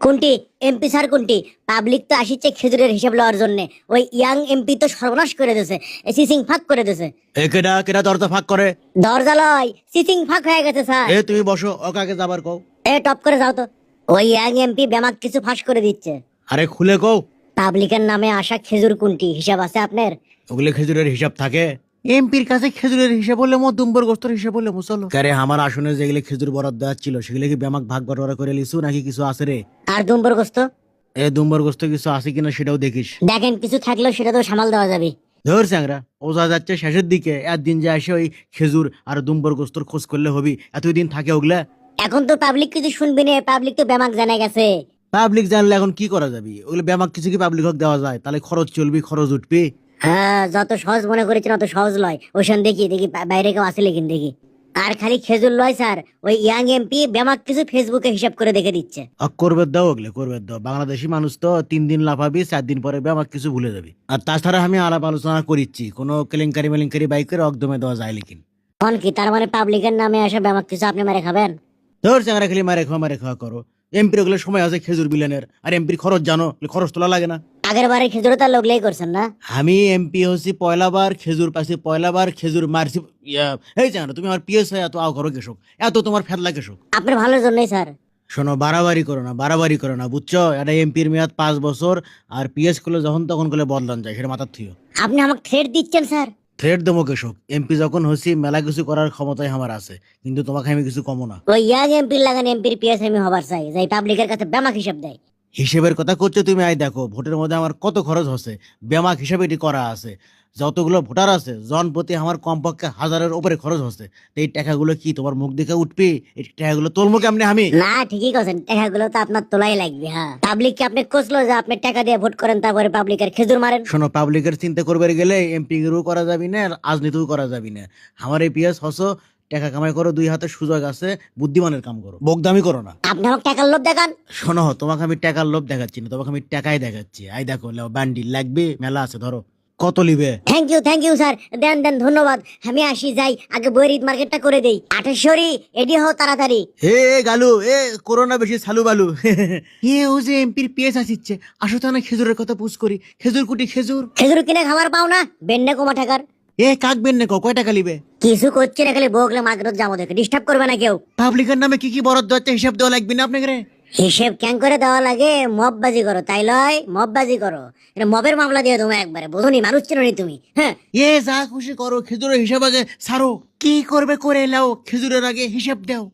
কোনটি? MP sir কোনটি? Public তো আসিচ্ছে খেজুরের হিসাব লওয়ার জন্য। ওই ইয়াং এমপি তো সর্বনাশ করে দিয়েছে, সিসিং ফাঁক করে দিয়েছে। এ কেডা কেডা দরজা ফাঁক করে? দরজা লয়, সিসিং ফাঁক হয়ে গেছে স্যার। এ তুমি বসো, ওকে আগে যাবার কও। টপ করে যাও তো। ওই ইয়াং এমপি বেমাক কিছু ফাঁস করে দিচ্ছে। আরে খুলে কও। পাবলিকের নামে আসা খেজুর কোনটি হিসাব আছে আপনার? ওগুলো খেজুরের হিসাব থাকে? এমপির কাছে খেজুরের হিসাব বললে মধ্যম্বর গোস্তর হিসাব বললে মুসলো কারে আমার আসনে যেগুলো খেজুর বরাদ্দ দেওয়া ছিল সেগুলো কি ব্যামাক ভাগ বাটোয়ারা করে লিছু নাকি কিছু আছে রে? আর দুম্বর গোস্ত? এ দুম্বর গোস্ত কিছু আছে কিনা সেটাও দেখিস। দেখেন কিছু থাকলেও সেটা তো সামাল দেওয়া যাবে। ধর চ্যাংরা, ওজা যাচ্ছে শেষের দিকে, একদিন যে আসে ওই খেজুর আর দুম্বর গোস্তর খোঁজ করলে হবি, এতদিন থাকে ওগুলা? এখন তো পাবলিক কিছু শুনবি না, পাবলিক তো বেমাক জানা গেছে। পাবলিক জানলে এখন কি করা যাবে? ওগুলো ব্যামাক কিছু কি পাবলিক হক দেওয়া যায়? তাহলে খরচ চলবি, খরচ উঠবি। হ্যাঁ, যত সহজ মনে করেছেন অত সহজ লয়। ওইখান দেখি দেখি বাইরে কেউ আসে লেকিন দেখি। আর খালি খেজুর লয় স্যার, ওই ইয়াং এমপি বেমাক কিছু ফেসবুকে হিসাব করে দেখে দিচ্ছে। করবে দাও, ওগুলো করবে দাও। বাংলাদেশি মানুষ তো 3 দিন লাফাবি, 4 দিন পরে ব্যামাক কিছু ভুলে যাবি। আর তাছাড়া আমি আলাপ আলোচনা করিচ্ছি, কোনো কেলেঙ্কারি মেলেঙ্কারি বাইকের একদমে দেওয়া যায় লেকিন। তখন কি তার মানে পাবলিকের নামে আসা বেমাক কিছু আপনি মেরে খাবেন? ধর চ্যাংরা, খালি মারে খাওয়া করো। এমপির ওগুলো সময় আছে খেজুর বিলানের, আর এমপির খরচ জানো, খরচ তোলা লাগে না? আগের বারে খেজুরে তার লোকলেই করছেন না? আমি এমপি হচ্ছি পয়লাবার, খেজুর পাইছি পয়লাবার, খেজুর মারছি। এই জানো তুমি আমার পিএস এত আও করো কেশক, এত তোমার ফেদলা কেশক। আপনার ভালোর জন্যই স্যার। শোনো, বাড়াবাড়ি করো না বুঝছো? এটা এমপির মেয়াদ 5 বছর, আর পিএস করলে যখন তখন করলে বদলান যায়, সেটা মাথার থিও। আপনি আমাকে থ্রেট দিচ্ছেন স্যার? থ্রেড দেবো কেশক? এমপি যখন হচ্ছি মেলা কিছু করার ক্ষমতাই আমার আছে, কিন্তু তোমাকে আমি কিছু কমো না। ওই ইয়াং এমপির লাগান এমপির পিএস আমি হবার চাই, যাই পাবলিকের কাছে বেমাক হিসাব দেয়। হিসেবের কথা করছো তুমি? আই দেখো ভোটের মধ্যে আমার কত খরচ হচ্ছে, ব্যামাক হিসাবে এটি করা আছে। যতগুলো ভোটার আছে জনপ্রতি আমার কমপক্ষে 1000-এর উপরে খরচ হচ্ছে। তো এই টাকাগুলো কি তোমার মুখ দেখে উঠবি? এই টাকাগুলো তোলমো কেমনে আমি? না ঠিকই করছেন, টাকাগুলো তো আপনার তোলাই লাগবে। হ্যাঁ, পাবলিককে আপনি কোসলো যে আপনি টাকা দিয়ে ভোট করেন, তারপরে পাবলিকের খেজুর মারেন। শোনো, পাবলিকের চিন্তা করবে গেলে এমপি এরও করা যাবি না, রাজনীতিও করা যাবি না। আমার এই পিএস হসো, টাকা কামাই করো, 2 হাতে সুযোগ আছে, বুদ্ধিমানের কাম করো, বকদামি করো না। আপনি আমাকে টাকার লোভ দেখান। শোনো, তোমাকে আমি টাকার লোভ দেখাচ্ছি না, তোমাকে আমি টাকাই দেখাচ্ছি। আই দেখো, লাও বান্ডিল লাগবে, মেলা আছে, ধরো। কত লিবে? থ্যাংক ইউ স্যার, দেন দেন, ধন্যবাদ। আমি আসি, যাই আগে বইয়ের ঈদ মার্কেটটা করে দেই। 28 এডি হও তাড়াতাড়ি। হে গালু, করোনা বেশি সালু বালু। ও যে এমপির পিএস আসিচ্ছে, আসো তো না খেজুরের কথা পুষ করি। খেজুর কুটি খেজুর। খেজুর কিনে খাবার পাও না? বেন্নে কমা টাকার। কাকবেন না, কয় টাকা লিবে? কিছু করছে না, খালি বগলে মার্কেট যাবো দেখে ডিস্টার্ব করবে না কেউ। পাবলিকের নামে কি কি বরাদ্দ হচ্ছে হিসাব দেওয়া লাগবে না আপনাকে রে? হিসেব ক্যাং করে দেওয়া লাগে? মববাজি করো তাই লয়? মববাজি করো, এটা মবের মামলা দিয়ে তোমার একবারে। বোঝনি, মানুষ চেনি তুমি। হ্যাঁ, যা খুশি করো, খেজুরের হিসাব আগে সারো। কি করবে করে এলাও, খেজুরের আগে হিসাব দাও।